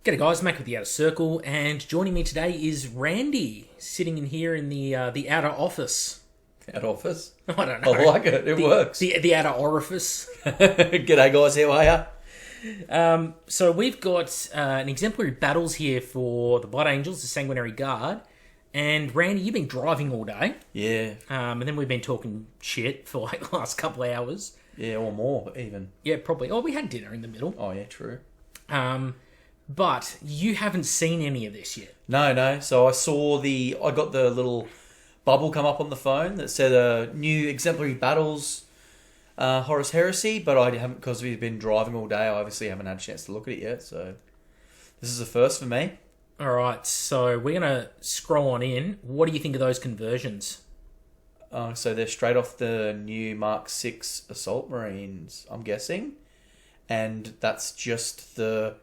G'day guys, Mac with the Outer Circle, and joining me today is Randy, sitting in here in the outer office. Outer office? I don't know. I like it. It works. The outer orifice. G'day guys, how are ya? So we've got an exemplary battles here for the Blood Angels, the Sanguinary Guard. And Randy, you've been driving all day. Yeah. And then we've been talking shit for like the last couple of hours. Yeah, or more even. Yeah, probably. Oh, we had dinner in the middle. Oh yeah, true. But you haven't seen any of this yet. No. So I got the little bubble come up on the phone that said new exemplary battles, Horus Heresy, but I haven't, because we've been driving all day. I obviously haven't had a chance to look at it yet. So this is a first for me. All right, so we're gonna scroll on in. What do you think of those conversions? So they're straight off the new Mark 6 Assault Marines, I'm guessing, and that's just the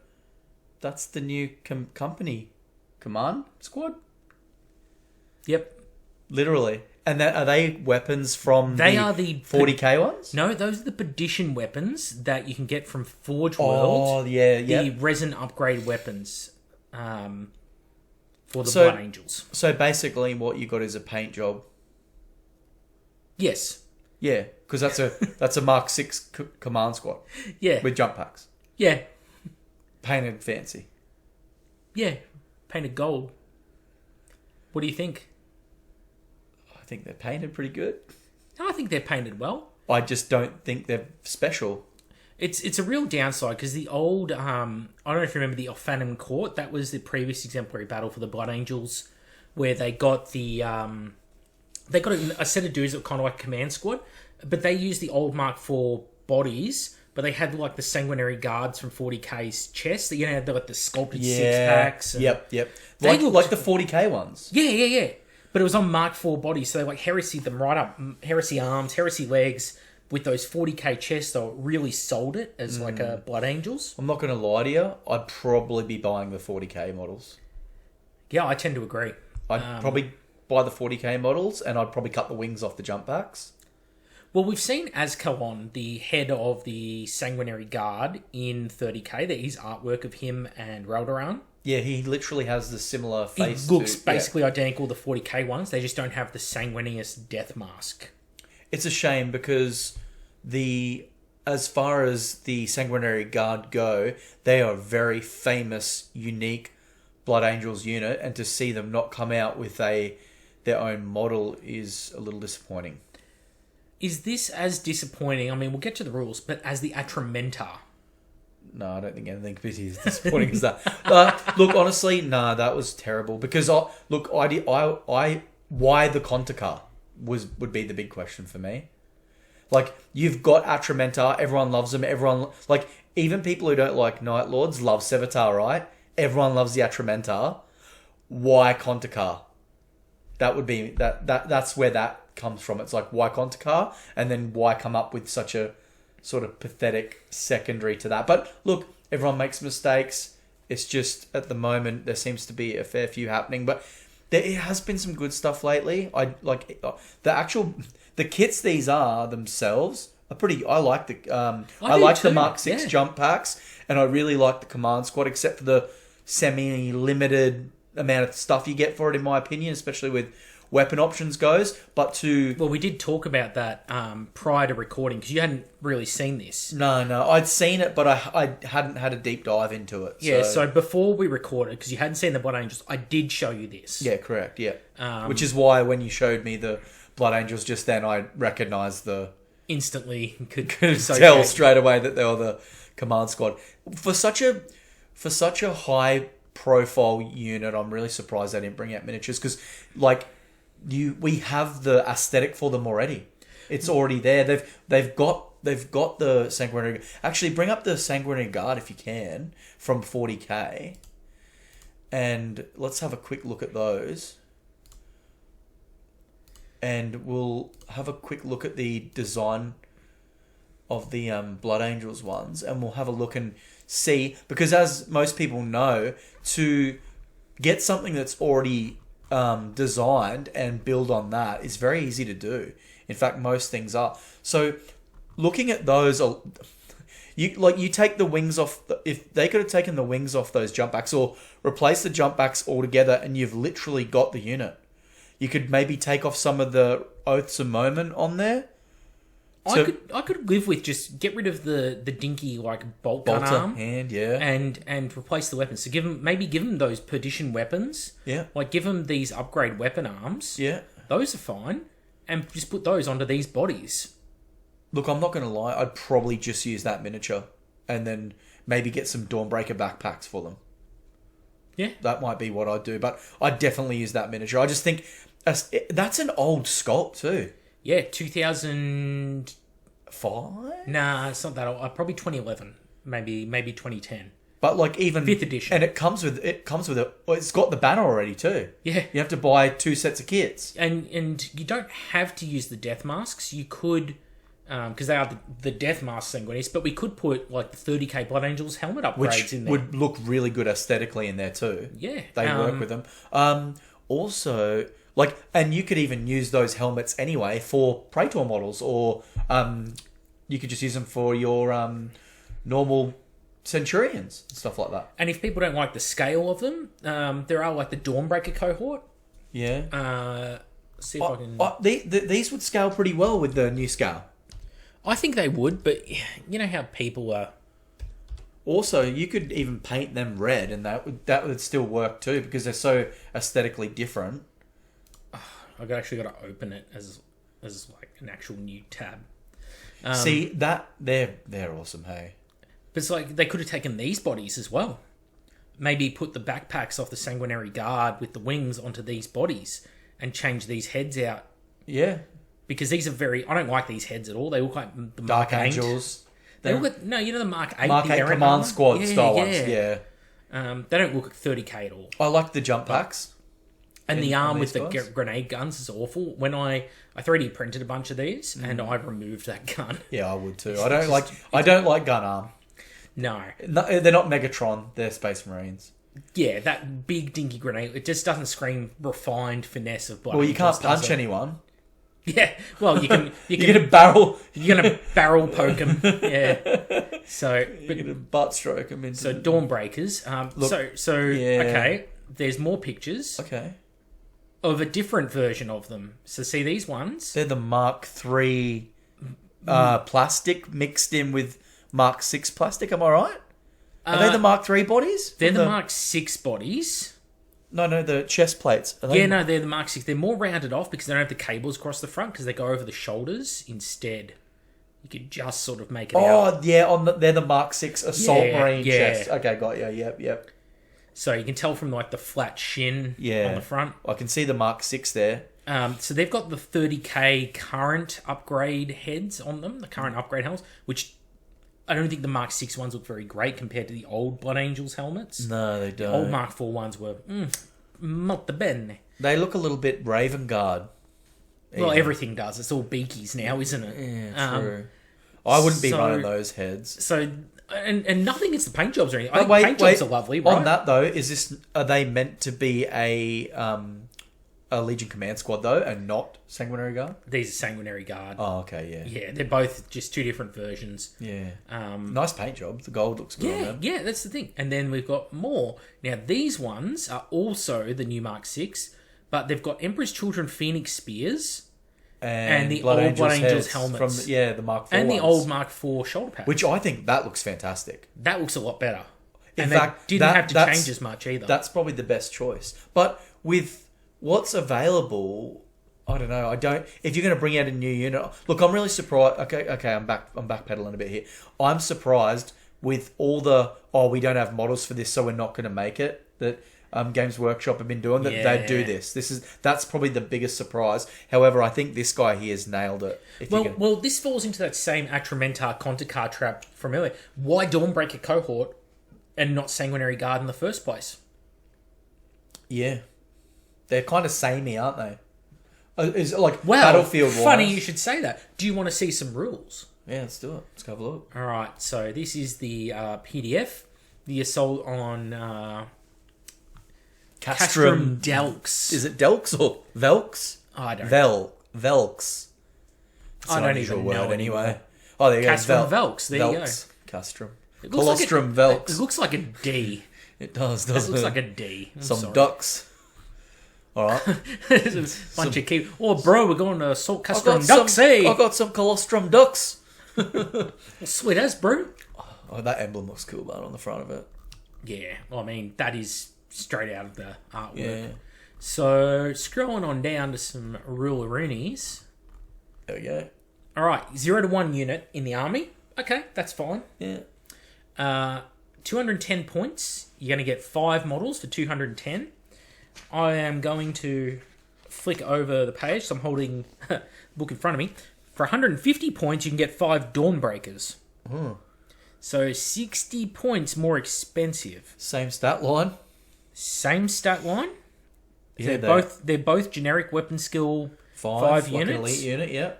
new company command squad. Yep, literally. And are they weapons from they the are the 40k ones? No, those are the Perdition weapons that you can get from Forge World. Oh yeah, the resin upgrade weapons for the Blood Angels. So basically, what you got is a paint job. Yes. Yeah, because that's a Mark 6 command squad. Yeah. With jump packs. Yeah. Painted fancy. Yeah. Painted gold. What do you think? I think they're painted pretty good. I think they're painted well. I just don't think they're special. It's a real downside because the old I don't know if you remember the Ophanum Court. That was the previous exemplary battle for the Blood Angels, where they got a set of dudes that were kind of like command squad, but they used the old Mark IV bodies, but they had like the Sanguinary Guards from 40k's chest. You know, they like the sculpted six packs. Yep. They Like the 40k ones. Yeah. But it was on Mark IV bodies, so they like heresy them right up, heresy arms, heresy legs, with those 40k chests. So it really sold it as like a Blood Angels. I'm not going to lie to you. I'd probably be buying the 40k models. Yeah, I tend to agree. I'd probably buy the 40k models, and I'd probably cut the wings off the jump packs. Well, we've seen Azkaban, the head of the Sanguinary Guard, in 30k. There is artwork of him and Raldoran. Yeah, he literally has the similar face. He looks basically identical to the 40k ones. They just don't have the sanguineous death mask. It's a shame because as far as the Sanguinary Guard go, they are a very famous, unique Blood Angels unit, and to see them not come out with their own model is a little disappointing. Is this as disappointing? I mean, we'll get to the rules, but as the Atramentar? No, I don't think anything could be as disappointing as that. Look, honestly, that was terrible. Because why the Contacar would be the big question for me. Like, you've got Atramentar, everyone loves them. Everyone, like, even people who don't like Night Lords love Sevatar, right? Everyone loves the Atramentar. Why Contacar? That would be that's where that comes from. It's like, why Contacar, and then why come up with such a sort of pathetic secondary to that. But look, everyone makes mistakes. It's just at the moment there seems to be a fair few happening, but there has been some good stuff lately. I like the kits. These are themselves are pretty. I like the Mark 6 jump packs, and I really like the command squad, except for the semi-limited amount of stuff you get for it, in my opinion, especially with weapon options goes. Well, we did talk about that prior to recording, because you hadn't really seen this. No, I'd seen it, but I hadn't had a deep dive into it. Yeah, so before we recorded, because you hadn't seen the Blood Angels, I did show you this. Yeah, correct, yeah. Which is why when you showed me the Blood Angels just then, I recognised instantly could tell straight away that they were the command squad. For such a high profile unit, I'm really surprised they didn't bring out miniatures, because we have the aesthetic for them already. It's already there. They've got the Sanguinary. Actually, bring up the Sanguinary Guard if you can from 40k, and let's have a quick look at those. And we'll have a quick look at the design of the Blood Angels ones, and we'll have a look and see, because as most people know, to get something that's already designed and build on that is very easy to do. In fact, most things are. So looking at those, You take the wings off. If they could have taken the wings off those jump packs or replaced the jump packs altogether, and you've literally got the unit. You could maybe take off some of the Oaths of Moment on there. I could live with just get rid of the dinky like bolt gun Bolter arm hand, yeah, and replace the weapons. So give them those perdition weapons. Yeah. Like give them these upgrade weapon arms. Yeah. Those are fine, and just put those onto these bodies. Look, I'm not going to lie. I'd probably just use that miniature, and then maybe get some Dawnbreaker backpacks for them. Yeah, that might be what I'd do, but I'd definitely use that miniature. I just think that's an old sculpt too. Yeah, 2005? Nah, it's not that old. Probably 2011, maybe 2010. But like even 5th edition, and it comes with it's got the banner already too. Yeah, you have to buy 2 sets of kits, and you don't have to use the death masks. You could, because they are the death mask sanguinists, but we could put like the 30k Blood Angels helmet upgrades in there, which would look really good aesthetically in there too. Yeah, they work with them. Also, like, and you could even use those helmets anyway for Praetor models, or you could just use them for your normal Centurions and stuff like that. And if people don't like the scale of them, there are like the Dawnbreaker cohort. Yeah. See if I can. These would scale pretty well with the new scale. I think they would, but you know how people are. Also, you could even paint them red, and that would still work too, because they're so aesthetically different. I've actually got to open it as like an actual new tab. See that they're awesome, hey. But it's like they could have taken these bodies as well. Maybe put the backpacks off the Sanguinary Guard with the wings onto these bodies and change these heads out. Yeah. Because these are very... I don't like these heads at all. They look like the Dark Mark 8. Angels. They look like... No, you know the Mark 8? Mark 8 Command Squad style ones, yeah. They don't look like 30k at all. I like the jump packs. And the arm with the grenade guns is awful. When I 3D printed a bunch of these, and I removed that gun. Yeah, I would too. I don't like gun arm. No. They're not Megatron. They're Space Marines. Yeah, that big dinky grenade. It just doesn't scream refined finesse of blood. Well, you can't punch anyone. Yeah, well, you can. You're gonna barrel. You're gonna barrel poke them. Yeah. So, you're gonna butt stroke them into. So Dawnbreakers. Okay. There's more pictures. Okay. Of a different version of them. So see these ones. They're the Mark III plastic mixed in with Mark 6 plastic, am I right? Are they the Mark III bodies? They're the Mark 6 bodies. No, the chest plates. They're the Mark 6. They're more rounded off because they don't have the cables across the front because they go over the shoulders instead. You could just sort of make it out. Oh, yeah, they're the Mark 6 Assault Marine chest. Okay, got you. Yep. So you can tell from like the flat shin on the front. I can see the Mark 6 there. So they've got the 30k current upgrade heads on them, the current upgrade helmets, which I don't think the Mark 6 ones look very great compared to the old Blood Angels helmets. No, they don't. The old Mark 4 ones were molto bene. They look a little bit Raven Guard. Well, everything does. It's all beakies now, isn't it? Yeah, true. I wouldn't be running those heads. So, and nothing against the paint jobs or anything. I think paint jobs are lovely, right? On that though, are they meant to be a Legion Command Squad though, and not Sanguinary Guard? These are Sanguinary Guard. Oh, okay, yeah. Yeah, they're both just two different versions. Yeah. Nice paint job. The gold looks good on them. Yeah, that's the thing. And then we've got more. Now, these ones are also the new Mark 6, but they've got Emperor's Children Phoenix Spears and the old Blood Angels helmets. From the Mark 4 and ones. the old Mark 4 shoulder pads. Which I think that looks fantastic. That looks a lot better. In fact, they didn't have to change as much either. That's probably the best choice. But with what's available, I don't know. If you're going to bring out a new unit, look, I'm really surprised. Okay, I'm backpedaling a bit here. I'm surprised with all we don't have models for this, so we're not going to make it. That Games Workshop have been doing that. Yeah. They do this. That's probably the biggest surprise. However, I think this guy here has nailed it. Well, this falls into that same Atramentar Conticar trap from earlier. Why Dawnbreaker cohort and not Sanguinary Guard in the first place? Yeah. They're kind of samey, aren't they? Is like Battlefield wise. Funny you should say that. Do you want to see some rules? Yeah, let's do it. Let's have a look. All right. So this is the PDF. The assault on Castrum Delks. Is it Delks or Velks? I don't know. Velks. I don't even know anyway. Oh, there you Castrum go. Velks. There you go. Castrum. Colostrum Velx. It looks like a D. It does, doesn't it? Looks like a D. Some ducks. All right. There's a bunch of kids. Oh, bro, we're going to Salt Castrum Ducks, hey? I got some Colostrum ducks. Sweet as, bro. Oh, that emblem looks cool, man, on the front of it. Yeah, well, I mean, that is straight out of the artwork. Yeah. So, scrolling on down to some Ruleroonies. There we go. All right, 0 to 1 unit in the army. Okay, that's fine. Yeah. 210 points. You're going to get 5 models for 210. I am going to flick over the page, so I'm holding the book in front of me. For 150 points, you can get 5 Dawnbreakers. Oh. So 60 points more expensive. Same stat line. Same stat line. Yeah, they're both generic weapon skill 5 like units. An elite unit, yeah.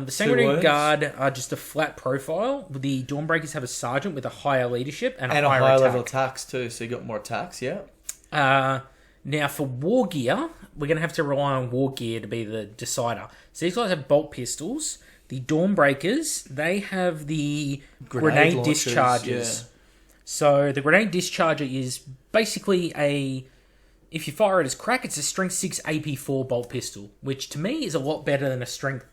The Sanguinary Guard are just a flat profile. The Dawnbreakers have a sergeant with a higher leadership and a higher level attacks too, so you got more attacks, yeah. Now for wargear, we're going to have to rely on wargear to be the decider. So these guys have bolt pistols. The Dawnbreakers, they have the grenade launchers, dischargers. Yeah. So the grenade discharger is basically if you fire it as crack, it's a strength 6 AP4 bolt pistol, which to me is a lot better than a strength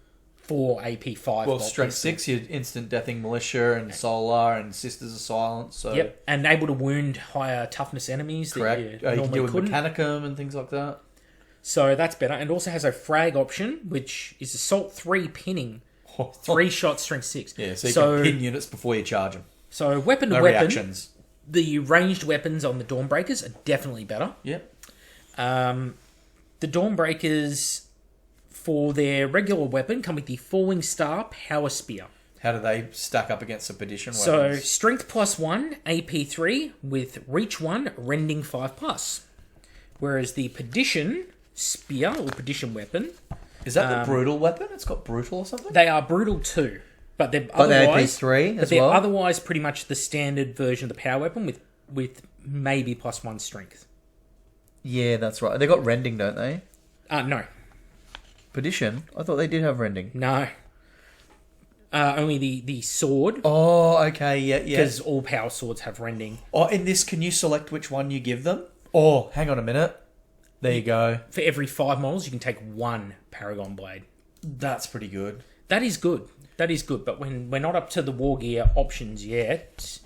4 AP5 bolt pistol. Well, strength 6, you're instant deathing militia and solar and Sisters of Silence. So. Yep, and able to wound higher toughness enemies. Correct. That you can do with Mechanicum and things like that. So that's better. And also has a frag option, which is Assault 3 pinning. 3 shot strength 6. Yeah, so you can pin units before you charge them. So weapon to no weapon, reactions. The ranged weapons on the Dawnbreakers are definitely better. Yep. The Dawnbreakers, for their regular weapon, come with the Falling Star Power Spear. How do they stack up against the Perdition weapons? So, Strength +1, AP3, with Reach 1, Rending 5+. Whereas the Perdition Spear, or Perdition weapon... Is that the Brutal weapon? It's got Brutal or something? They are Brutal too. But they're otherwise... AP3 as well? They're otherwise pretty much the standard version of the power weapon with maybe +1 strength. Yeah, that's right. They got rending, don't they? No. Perdition? I thought they did have rending. No. Only the sword. Oh, okay, yeah. Because all power swords have rending. Oh, in this, can you select which one you give them? Oh, hang on a minute. There you go. For every 5 models, you can take 1 Paragon Blade. That's pretty good. That is good. But when we're not up to the wargear options yet,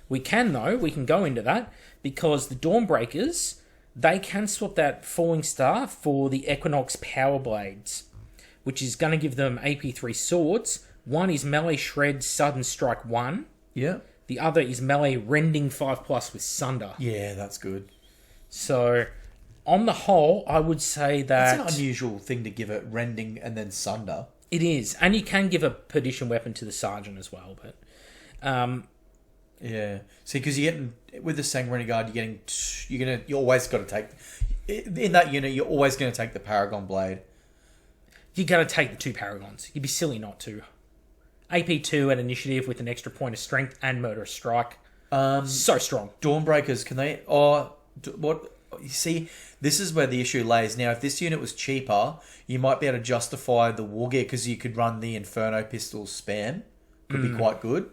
we can go into that, because the Dawnbreakers... They can swap that Falling Star for the Equinox Power Blades, which is going to give them AP3 swords. One is Melee Shred Sudden Strike 1. Yeah. The other is Melee Rending 5+ with Sunder. Yeah, that's good. So, on the whole, I would say that... That's an unusual thing to give it, Rending and then Sunder. It is. And you can give a Perdition weapon to the Sergeant as well, but... Yeah. See, because you're getting with the Sanguinary Guard, you always got to take in that unit. You're always going to take the Paragon Blade. You're going to take the 2 Paragons. You'd be silly not to. AP2 at initiative with an extra point of strength and Murderous Strike. So strong. Dawnbreakers, can they? Oh, what? You see, this is where the issue lays. Now, if this unit was cheaper, you might be able to justify the wargear because you could run the Inferno Pistols spam. Could be quite good.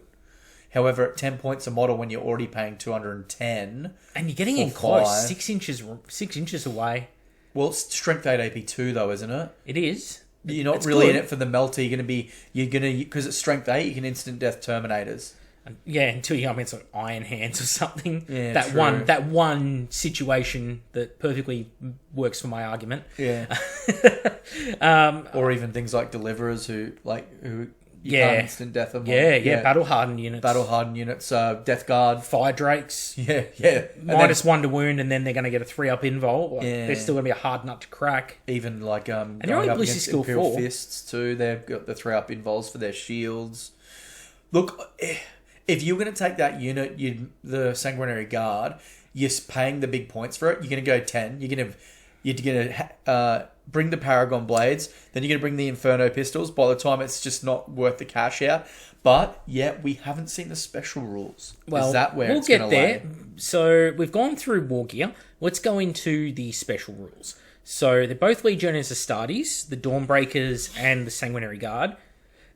However, at 10 points a model, when you're already paying 210, and you're getting in close, 6 inches away. Well, it's strength 8 AP2 though, isn't it? It is. You're not really in it for the melter. Because it's strength 8, you can instant death Terminators. Yeah, until you come in like Iron Hands or something. Yeah, that one situation that perfectly works for my argument. Yeah. Or even things like Deliverers who you can't instant death them. Yeah. Battle hardened units. Death Guard. Fire Drakes. Yeah. -1 to wound, and then they're going to get a 3-up invul. They're still going to be a hard nut to crack. Even like and you're only ballistic skill 4. Fists too. They've got the 3-up invuls for their shields. Look, if you're going to take that unit, the Sanguinary Guard, you're paying the big points for it. You're going to go 10. You're going to bring the Paragon Blades, then you're going to bring the Inferno Pistols. By the time, it's just not worth the cash out. But, we haven't seen the special rules. Well, is that where we'll it's going to there. lay? So, we've gone through wargear. Let's go into the special rules. So, they're both Legiones Astartes, the Dawnbreakers, and the Sanguinary Guard.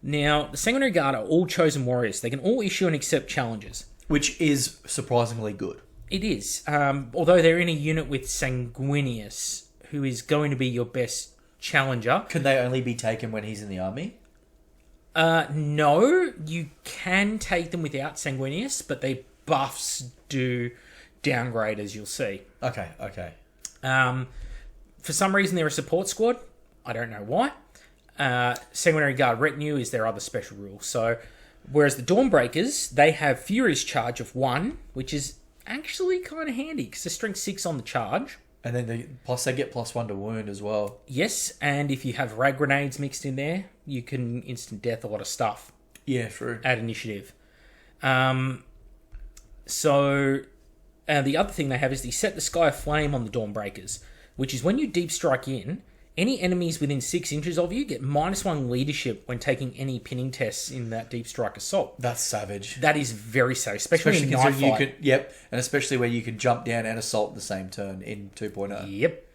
Now, the Sanguinary Guard are all chosen warriors. They can all issue and accept challenges. Which is surprisingly good. It is. Although they're in a unit with Sanguinius, who is going to be your best challenger. Can they only be taken when he's in the army? No, you can take them without Sanguinius, but their buffs do downgrade, as you'll see. Okay. For some reason, they're a support squad. I don't know why. Sanguinary Guard Retinue is their other special rule. So, whereas the Dawnbreakers, they have Furious Charge of 1, which is actually kind of handy because they're strength 6 on the charge. And then they get +1 to wound as well. Yes, and if you have rag grenades mixed in there, you can instant death a lot of stuff. Yeah, true. At initiative. So, the other thing they have is they set the Sky Flame on the Dawnbreakers, which is when you deep strike in, any enemies within 6 inches of you get -1 leadership when taking any pinning tests in that deep strike assault. That's savage. That is very safe, especially in night fight. And especially where you can jump down and assault in the same turn in 2.0. Yep.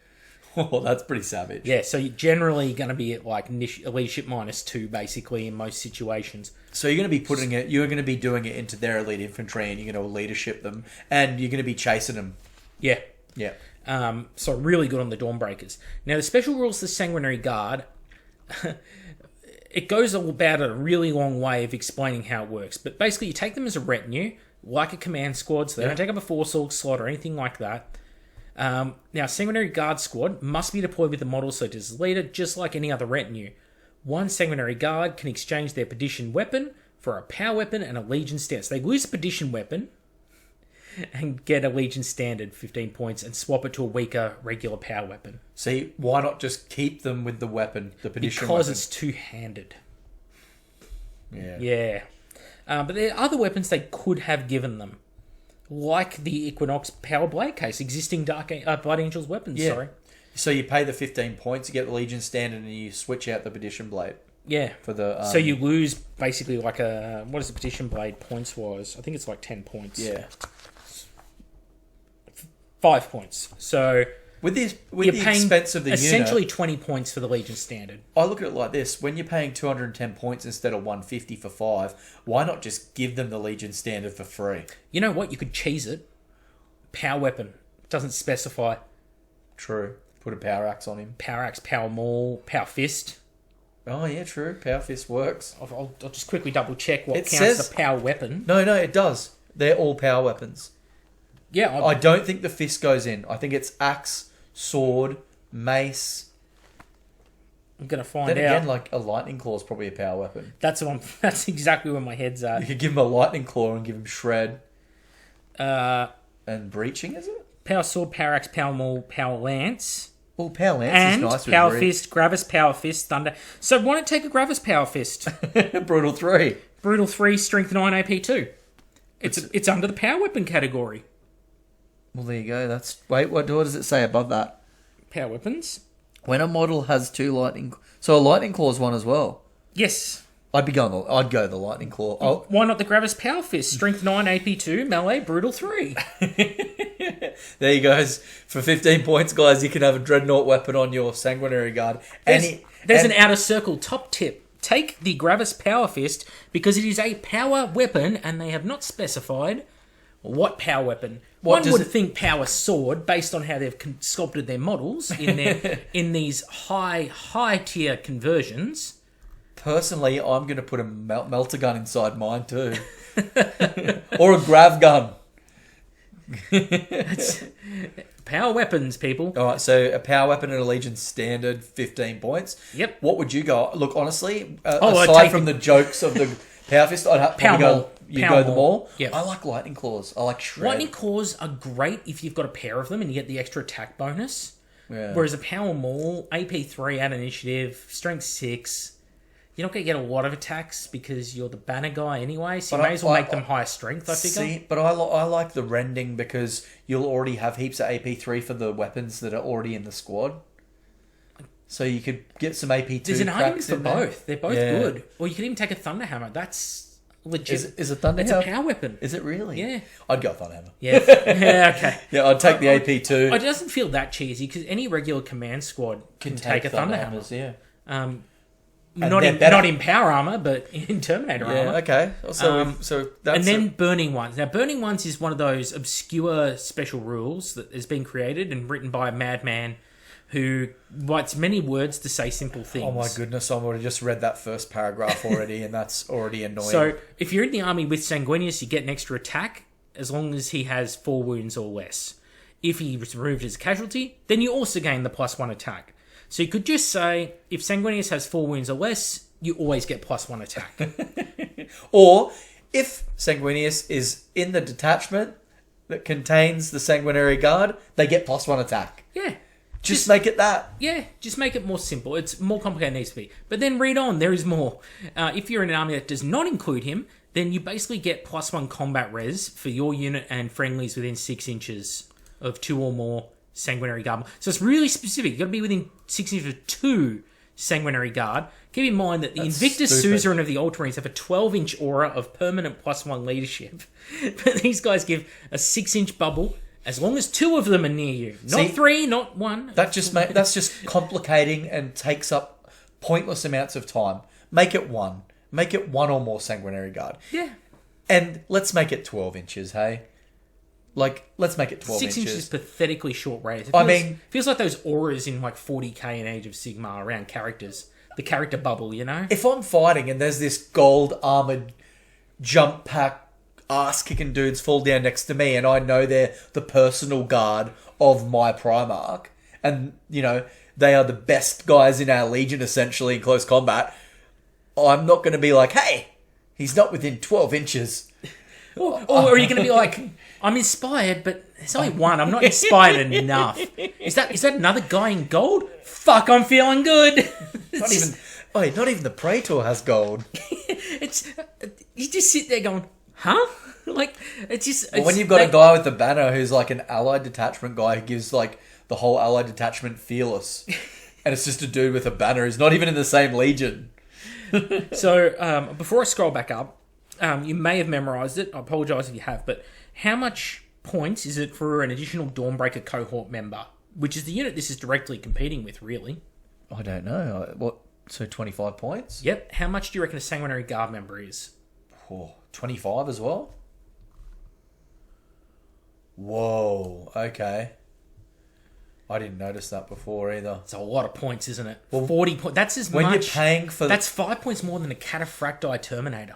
Oh, that's pretty savage. Yeah, so you're generally going to be at like leadership -2 basically in most situations. So you're going to be doing it into their elite infantry, and you're going to leadership them, and you're going to be chasing them. Yeah. Yeah. So really good on the Dawnbreakers. Now the special rules of the Sanguinary Guard, it goes about a really long way of explaining how it works. But basically you take them as a retinue, like a command squad, so they don't take up a force org slot or anything like that. Now Sanguinary Guard squad must be deployed with the model selected as leader, just like any other retinue. One Sanguinary Guard can exchange their Perdition weapon for a power weapon and a Legion stance. They lose the Perdition weapon and get a Legion standard 15 points and swap it to a weaker regular power weapon. See, why not just keep them with the weapon, the Perdition because weapon? it's two-handed. Yeah. But there are other weapons they could have given them, like the Equinox Power Blade case, existing Blood Angel's weapons. Yeah. Sorry. So you pay the 15 points, you get the Legion standard, and you switch out the Perdition blade. Yeah. For the so you lose basically like a... What is the Perdition blade points-wise? I think it's like 10 points. Yeah. 5 points. So... With the expense of the essentially unit, 20 points for the Legion standard. I look at it like this. When you're paying 210 points instead of 150 for 5, why not just give them the Legion standard for free? You know what? You could cheese it. Power weapon. Doesn't specify. True. Put a power axe on him. Power axe, power maul, power fist. Oh, yeah, true. Power fist works. I'll just quickly double check what counts says, the power weapon. No, it does. They're all power weapons. Yeah. I don't think the fist goes in. I think it's axe, sword, mace. I'm going to find then out. Again, like a lightning claw is probably a power weapon. That's exactly where my head's at. You could give him a lightning claw and give him shred. And breaching, is it? Power sword, power axe, power maul, power lance. Well, power lance and is nice. And power fist, Gravis power fist, thunder. So why not take a Gravis power fist? Brutal 3. Brutal 3, strength 9, AP 2. It's under the power weapon category. Well, there you go. Wait, what does it say above that? Power weapons. When a model has 2 lightning... So a lightning claw is one as well? Yes. I'd go the lightning claw. Oh. Why not the Gravis power fist? Strength 9, AP 2, melee, brutal 3. There you go. For 15 points, guys, you can have a dreadnought weapon on your Sanguinary Guard. There's an outer circle top tip. Take the Gravis power fist because it is a power weapon and they have not specified what power weapon. One would think power sword based on how they've sculpted their models in these high tier conversions. Personally, I'm going to put a melter gun inside mine too. Or a grav gun. Power weapons, people. All right, so a power weapon and a Legion standard, 15 points. Yep. What would you go? Look, honestly, aside from the jokes of the power fist, I'd probably go the maul. Yep. I like lightning claws. I like shred. Lightning claws are great if you've got a pair of them and you get the extra attack bonus. Yeah. Whereas a power maul, AP 3 at initiative, strength 6... You're not going to get a lot of attacks because you're the banner guy anyway, so you may as well make them higher strength, I figure. See, but I like the rending because you'll already have heaps of AP3 for the weapons that are already in the squad. So you could get some AP2 There's an argument for both. There. They're both good. Or you could even take a Thunderhammer. That's legit. Is a Thunderhammer? It's a power weapon. Is it really? Yeah. I'd go Thunderhammer. Yeah. Yeah, okay. Yeah, I'd take the AP2. It doesn't feel that cheesy because any regular command squad can take a Thunderhammer. Yeah. not in power armor, but in Terminator armor. Okay. So that's and then burning ones. Now, burning ones is one of those obscure special rules that has been created and written by a madman who writes many words to say simple things. Oh my goodness, I've already just read that first paragraph already, and that's already annoying. So, if you're in the army with Sanguinius, you get an extra attack as long as he has 4 wounds or less. If he was removed as a casualty, then you also gain the +1 attack. So you could just say, if Sanguinius has 4 wounds or less, you always get +1 attack. Or, if Sanguinius is in the detachment that contains the Sanguinary Guard, they get +1 attack. Yeah. Just make it that. Yeah, just make it more simple. It's more complicated than it needs to be. But then read on, there is more. If you're in an army that does not include him, then you basically get +1 combat res for your unit and friendlies within 6 inches of 2 or more Sanguinary Guard. So it's really specific. You've got to be within 6 inches of 2 Sanguinary Guard. Keep in mind that the Invictus Suzerain of the Ultramarines have a 12-inch aura of permanent +1 leadership. But these guys give a 6-inch bubble as long as 2 of them are near you. Not 3, not 1. That's just complicating and takes up pointless amounts of time. Make it 1. Make it 1 or more Sanguinary Guard. Yeah. And let's make it 12 inches, hey? Let's make it 12 inches. 6 inches is pathetically short range. Feels like those auras in 40k in Age of Sigmar around characters. The character bubble, you know? If I'm fighting and there's this gold armoured jump pack ass-kicking dudes fall down next to me and I know they're the personal guard of my Primarch and, they are the best guys in our Legion, essentially, in close combat, I'm not going to be like, hey, he's not within 12 inches. Or are you going to be like, I'm inspired, but it's only 1. I'm not inspired enough. Is that another guy in gold? Fuck, I'm feeling good. Not even the Praetor has gold. You just sit there going, huh? When you've got a guy with a banner who's like an allied detachment guy who gives the whole allied detachment fearless, and it's just a dude with a banner who's not even in the same legion. So before I scroll back up, you may have memorised it. I apologise if you have, but how much points is it for an additional Dawnbreaker cohort member, which is the unit this is directly competing with, really? I don't know. What? So 25 points? Yep. How much do you reckon a Sanguinary Guard member is? 25 as well? Whoa. Okay. I didn't notice that before either. It's a lot of points, isn't it? Well, 40 points. That's as when much. When you're paying for... That's 5 points more than a Cataphracti Terminator.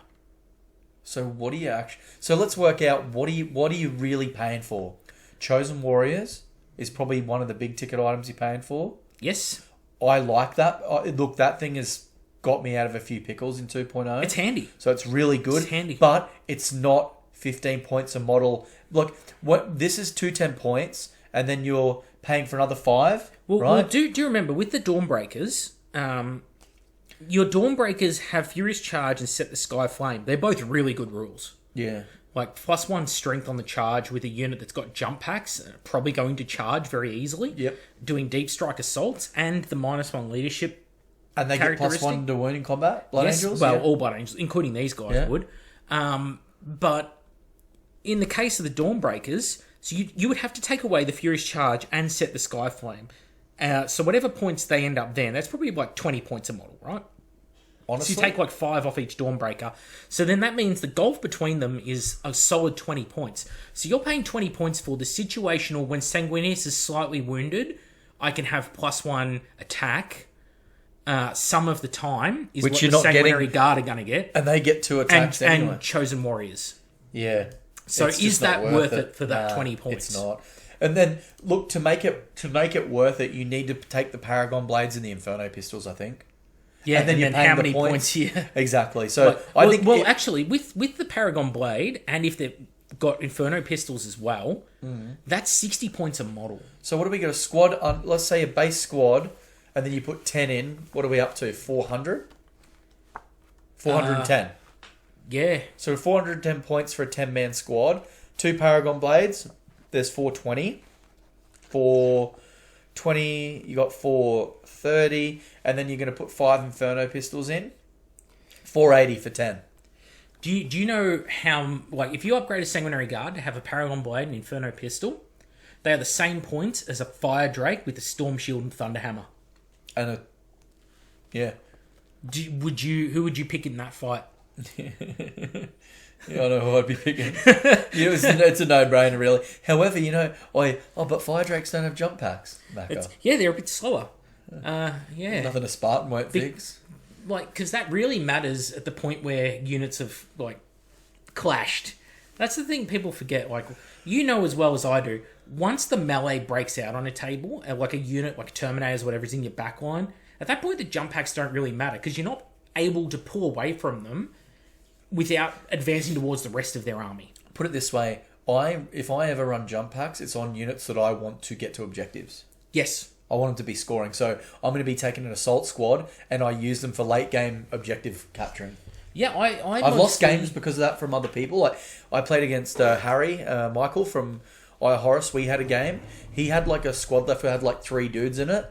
So what do you actually... So let's work out what are you really paying for? Chosen Warriors is probably one of the big ticket items you're paying for. Yes. I like that. Look, that thing has got me out of a few pickles in 2.0. It's handy. So it's really good. It's handy. But it's not 15 points a model. Look, this is 210 points, and then you're paying for another 5, right? Well, do you remember, with the Dawnbreakers, your Dawnbreakers have Furious Charge and Set the Sky Flame. They're both really good rules. Yeah. +1 strength on the charge with a unit that's got jump packs, probably going to charge very easily. Yep. Doing deep strike assaults, and the -1 leadership. And they get +1 to wound in combat? Blood Angels? Well, all Blood Angels, including these guys would. But in the case of the Dawnbreakers, so you would have to take away the Furious Charge and Set the Sky Flame. So whatever points they end up then, that's probably 20 points a model, right? Honestly? So you take 5 off each Dawnbreaker. So then that means the gulf between them is a solid 20 points. So you're paying 20 points for the situational when Sanguinius is slightly wounded, I can have +1 attack some of the time, is which what the Sanguinary Guard are going to get. And they get 2 attacks anyway. And Chosen Warriors. Yeah. So is that worth it for that 20 points? It's not. And then, look, to make it worth it, you need to take the Paragon Blades and the Inferno Pistols, I think. Yeah, and then how many points here? Exactly. So actually, with the Paragon Blade, and if they've got Inferno Pistols as well, that's 60 points a model. So what do we get? A squad, let's say a base squad, and then you put 10 in. What are we up to? 400? 410. Yeah. So 410 points for a 10-man squad. 2 Paragon Blades. There's 420. 420, you got 430, and then you're going to put 5 Inferno Pistols in. 480 for 10. Do you know how, if you upgrade a Sanguinary Guard to have a Paragon Blade and Inferno Pistol, they are the same points as a Fire Drake with a Storm Shield and Thunderhammer. And Who would you pick in that fight? Yeah, I know who I'd be picking. It's a no-brainer, really. However, but fire drakes don't have jump packs. They're a bit slower. Nothing a Spartan won't fix. Because that really matters at the point where units have clashed. That's the thing people forget. As well as I do. Once the melee breaks out on a table, like a unit, like Terminators, whatever is in your backline, at that point the jump packs don't really matter because you're not able to pull away from them without advancing towards the rest of their army. Put it this way, if I ever run jump packs, it's on units that I want to get to objectives. Yes. I want them to be scoring. So I'm going to be taking an assault squad and I use them for late game objective capturing. Yeah, I've lost games because of that from other people. I played against Michael from Horus. We had a game. He had a squad left that had 3 dudes in it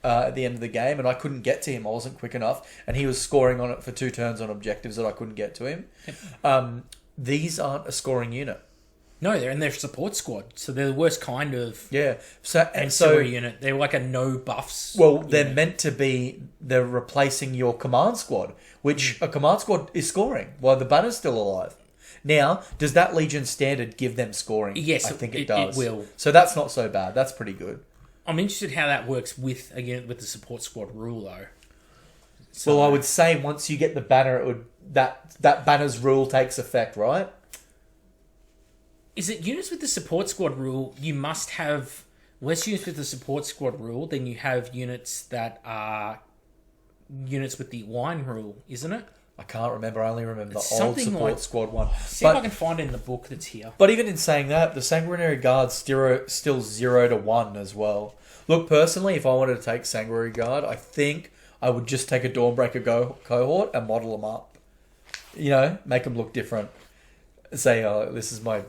at the end of the game, and I couldn't get to him. I wasn't quick enough, and he was scoring on it for 2 turns on objectives that I couldn't get to him. Yep. These aren't a scoring unit. No, they're in their support squad, so they're the worst kind of ancillary unit. They're like a no buffs. Well, they're meant to be. They're replacing your command squad, which a command squad is scoring while the banner's still alive. Now, does that Legion standard give them scoring? Yes, I think it does. It will. So that's not so bad. That's pretty good. I'm interested how that works with the support squad rule, though. So, well, I would say once you get the banner, that banner's rule takes effect, right? Is it units with the support squad rule? You must have less units with the support squad rule than you have units that are units with the line rule, isn't it? I can't remember. I only remember the old support squad one. See if I can find it in the book that's here. But even in saying that, the Sanguinary Guard's still 0 to 1 as well. Look, personally, if I wanted to take Sanguinary Guard, I think I would just take a Dawnbreaker cohort and model them up. Make them look different. Say, this is my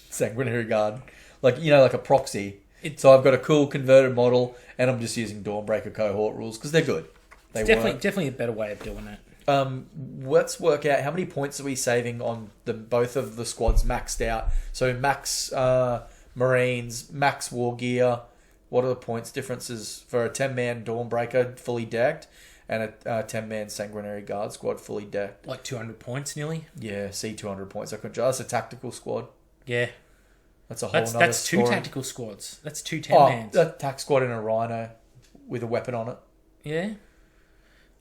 Sanguinary Guard. Like a proxy. So I've got a cool converted model, and I'm just using Dawnbreaker cohort rules because they're good. It's definitely a better way of doing it. Let's work out how many points are we saving on both of the squads maxed out. So max Marines, max Wargear. What are the points differences for a 10-man Dawnbreaker fully decked and a 10-man Sanguinary Guard squad fully decked? 200 points nearly? Yeah, 200 points. That's a tactical squad. Yeah. That's a whole nother That's story. 2 tactical squads. That's 2 10-mans. A tac squad and a Rhino with a weapon on it. Yeah.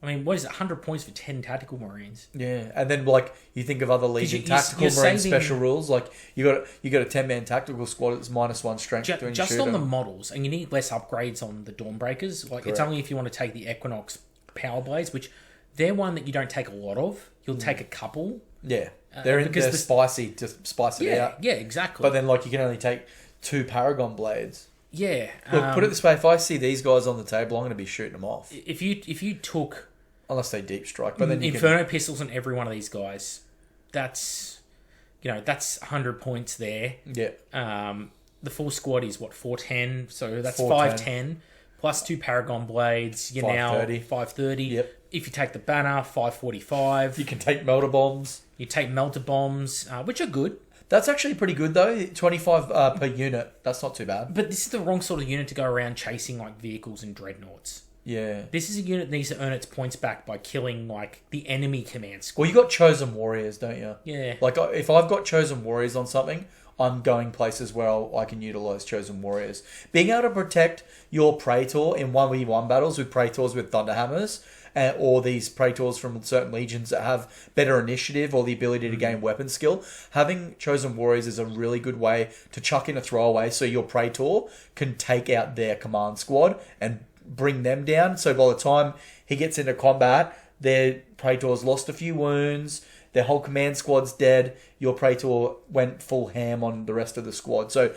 I mean, what is it? 100 points for 10 tactical Marines. Yeah, and then you think of other Legion tactical Marine special rules. You got a 10-man tactical squad that's -1 strength. Just on the models, and you need less upgrades on the Dawnbreakers. It's only if you want to take the Equinox Power Blades, which they're one that you don't take a lot of. You'll take a couple. Yeah, they're spicy to spice it out. Yeah, exactly. But then you can only take 2 Paragon Blades. Yeah. Look, put it this way: if I see these guys on the table, I'm going to be shooting them off. If you took. Unless they deep strike, but then Inferno pistols on every one of these guys. That's 100 points there. Yeah. The full squad is 410, so that's 510 plus 2 Paragon Blades. You're now 530. Yep. If you take the banner, 545. You can take melter bombs. You take melter bombs, which are good. That's actually pretty good though. 25 per unit. That's not too bad. But this is the wrong sort of unit to go around chasing vehicles and dreadnoughts. Yeah. This is a unit that needs to earn its points back by killing, the enemy command squad. Well, you got Chosen Warriors, don't you? Yeah. If I've got Chosen Warriors on something, I'm going places where I can utilise Chosen Warriors. Being able to protect your Praetor in 1v1 battles with Praetors with Thunderhammers, or these Praetors from certain legions that have better initiative or the ability to gain weapon skill, having Chosen Warriors is a really good way to chuck in a throwaway so your Praetor can take out their command squad and bring them down. So by the time he gets into combat, their Praetor's lost a few wounds, their whole command squad's dead, your Praetor went full ham on the rest of the squad. So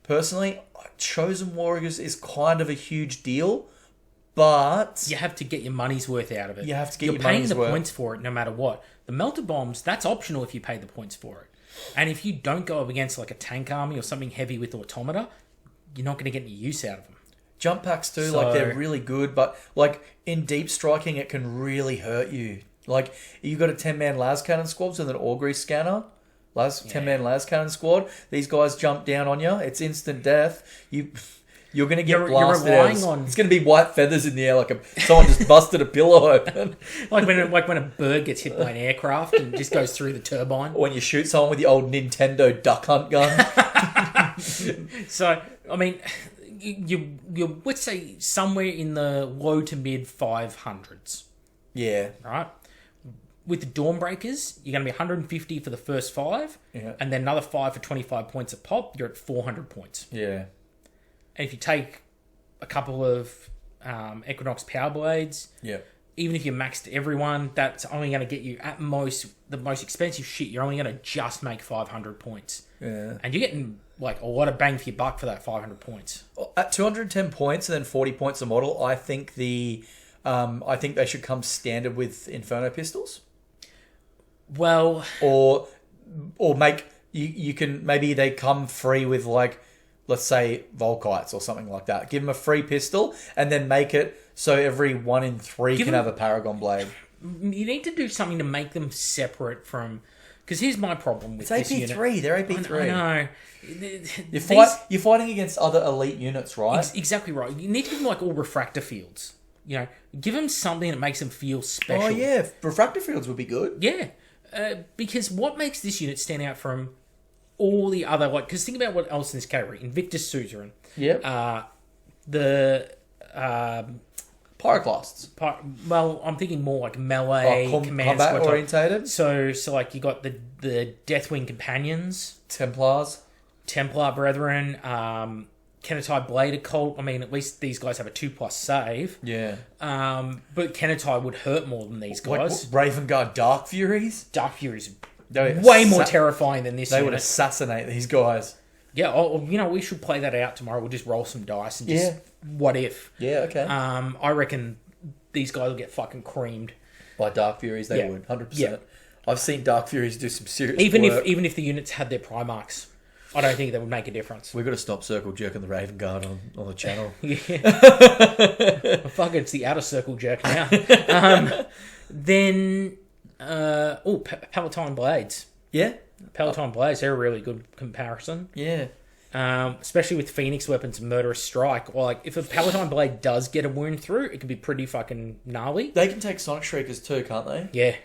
personally, Chosen Warriors is kind of a huge deal, but you have to get your money's worth out of it. You have to get your money's money's worth. You're paying the points for it no matter what. The melter bombs, that's optional if you pay the points for it. And if you don't go up against a tank army or something heavy with automata, you're not going to get any use out of them. Jump packs too, they're really good, but in deep striking, it can really hurt you. You got a 10-man las cannon squad with an augury scanner, 10-man las cannon squad. These guys jump down on you. It's instant death. you're going to get You're blasted. relying on- It's going to be white feathers in the air, like someone just busted a pillow open. like when a bird gets hit by an aircraft and just goes through the turbine. Or when you shoot someone with the old Nintendo duck hunt gun. So, I mean, you would say somewhere in the low to mid 500s, Yeah. right? With the Dawnbreakers, you're going to be 150 for the first 5, Yeah. and then another 5 for 25 points a pop. You're at 400 points. Yeah. And if you take a couple of Equinox Power Blades, Yeah. even if you maxed everyone, that's only going to get you at most the most expensive shit. You're only going to just make 500 points, Yeah. and you're getting like a lot of bang for your buck for that 500 points. At 210 points and then 40 points a model, I think I think they should come standard with Inferno pistols. Well, Or make you can maybe they come free with, like, let's say Volkites or something like that. Give them a free pistol and then make it so every 1 in 3 can have a Paragon blade. you need to do something to make them separate from. Because here's my problem with It's this AP3. unit. They're AP3. I know. You're fighting against other elite units, right? Exactly right. You need to give them like all refractor fields. You know, give them something that makes them feel special. Oh yeah, refractor fields would be good. Yeah. Because what makes this unit stand out from all the other, like, because think about what else in this category. Invictus Suzerain. Yep. The Pyroclasts. well, I'm thinking more like melee, command combat squad type. orientated. So like you got the Deathwing Companions, Templars. Templar Brethren, Kenetai Blade Occult. I mean, at least these guys have a 2+ save. Yeah. But Kenetai would hurt more than these guys. Like Raven Guard Dark Furies. Dark Fury's They would way more terrifying than this They unit. would assassinate these guys. Yeah, we should play that out tomorrow. We'll just roll some dice and just what if. Yeah, okay. I reckon these guys will get fucking creamed. By Dark Furies, they would, 100%. Yeah. I've seen Dark Furies do some serious Even work. if the units had their Primarchs, I don't think that would make a difference. We've got to stop circle jerking the Raven Guard on the channel. Yeah. Fuck, it's the outer circle jerk now. Then, Palatine Blades. Yeah? Palatine Blades, they're a really good comparison. Yeah. Especially with Phoenix Weapons and Murderous Strike. Or like, if a Palatine Blade does get a wound through, it can be pretty fucking gnarly. They can take Sonic Shriekers too, can't they? Yeah.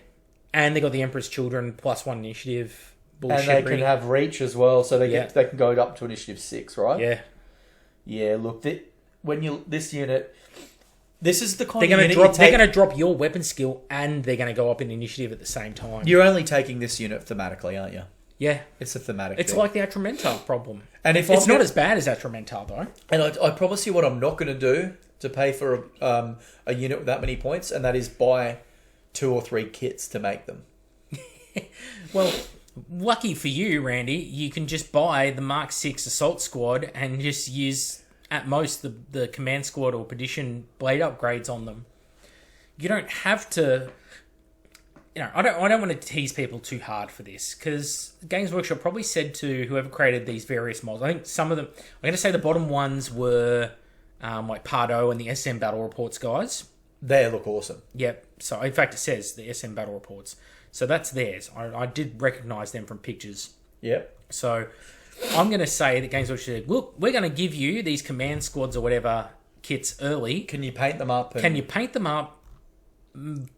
And they got the Emperor's Children +1 initiative bullshit. And they can have reach as well, so they can go up to initiative 6, right? Yeah. Yeah, look, this unit, this is the kind They're of going unit to they're going to drop your weapon skill, and they're going to go up in initiative at the same time. You're only taking this unit thematically, aren't you? Yeah. It's a thematic It's thing. like the Atramentar problem. And if It's not as bad as Atramentar, though. And I promise you what I'm not going to do to pay for a unit with that many points, and that is buy 2 or 3 kits to make them. Well, lucky for you, Randy, you can just buy the Mark 6 Assault Squad and just use, at most, the Command Squad or Perdition blade upgrades on them. You don't have to... You know, I don't want to tease people too hard for this, because Games Workshop probably said to whoever created these various models, I think some of them... I'm going to say the bottom ones were like Pardo and the SM Battle Reports guys. They look awesome. Yep. So, in fact, it says the SM Battle Reports. So that's theirs. I did recognise them from pictures. Yep. So I'm going to say that Games Workshop said, look, we're going to give you these command squads or whatever kits early. Can you paint them up? Can you paint them up?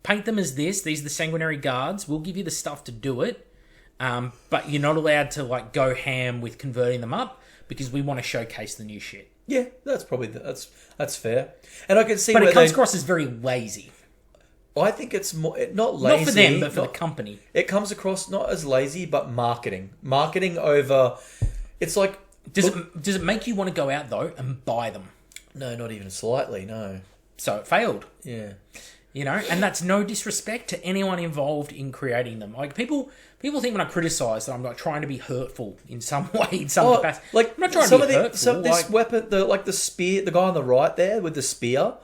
Paint them as this. These are the Sanguinary Guards. We'll give you the stuff to do it. But you're not allowed to like go ham with converting them up because we want to showcase the new shit. Yeah, that's probably that's fair. And I can see, but where it comes across as very lazy. I think it's more not lazy, Not for them, but for the company. It comes across not as lazy, but marketing over. It's like does it make you want to go out though and buy them? No, not even slightly. No. So it failed. Yeah. You know, and that's no disrespect to anyone involved in creating them. Like people think when I criticise that I'm like trying to be hurtful in some way, in some capacity. Like I'm not trying some to be of hurtful. This weapon, the spear, the guy on the right there with the spear,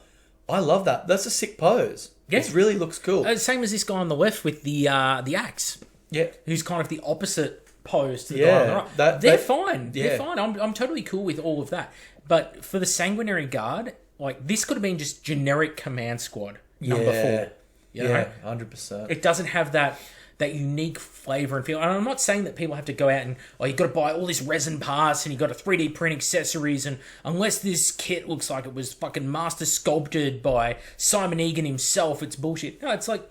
I love that. That's a sick pose. Yeah. It really looks cool. Same as this guy on the left with the axe. Yeah, who's kind of the opposite pose to the guy on the right. They're fine. Yeah. They're fine. I'm totally cool with all of that. But for the Sanguinary Guard, like this could have been just generic command squad number 4. You know? Yeah, 100%. It doesn't have that that unique flavor and feel. And I'm not saying that people have to go out and, you've got to buy all this resin parts and you've got to 3D print accessories, and unless this kit looks like it was fucking master sculpted by Simon Egan himself, it's bullshit. No, it's like,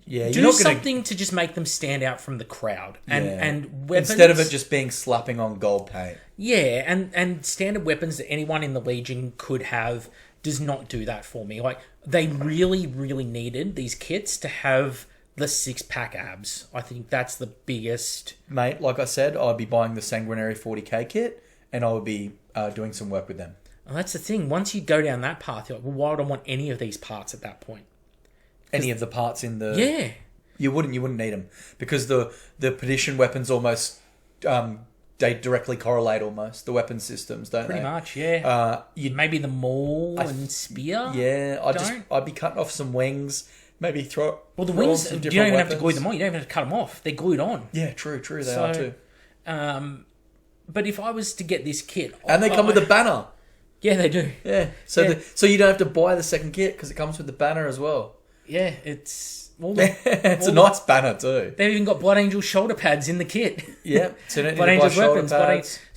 do something to just make them stand out from the crowd. And weapons, instead of it just being slapping on gold paint. Yeah, and standard weapons that anyone in the Legion could have does not do that for me. Like, they really, really needed these kits to have the 6-pack abs. I think that's the biggest... Mate, like I said, I'd be buying the Sanguinary 40k kit, and I would be doing some work with them. And that's the thing. Once you go down that path, you're like, well, why would I want any of these parts at that point? Any of the parts in the... Yeah. You wouldn't need them. Because the perdition weapons almost... they directly correlate almost, the weapon systems, don't Pretty they? much, yeah. Maybe the maul and spear? Yeah, I'd be cutting off some wings, maybe throw... Well, the wings, you don't even have to glue them on. You don't even have to cut them off. They're glued on. Yeah, true, they are too. But if I was to get this kit... And they come with a banner. Yeah, they do. Yeah, so you don't have to buy the second kit because it comes with the banner as well. Yeah, it's... Well, it's a nice banner too. They've even got Blood Angel shoulder pads in the kit. Yeah, so Blood Angel's weapons.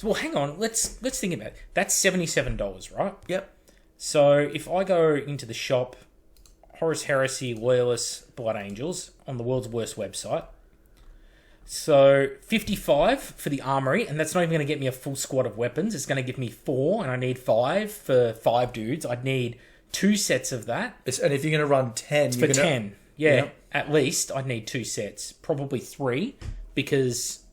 Well, hang on. Let's think about it. That's $77, right? Yep. So if I go into the shop, Horus Heresy Loyalist Blood Angels on the world's worst website. So $55 for the armory, and that's not even going to get me a full squad of weapons. It's going to give me 4, and I need 5 for 5 dudes. I'd need 2 sets of that. And if you're going to run 10, for 10. Yeah, at least I'd need 2 sets, probably 3, because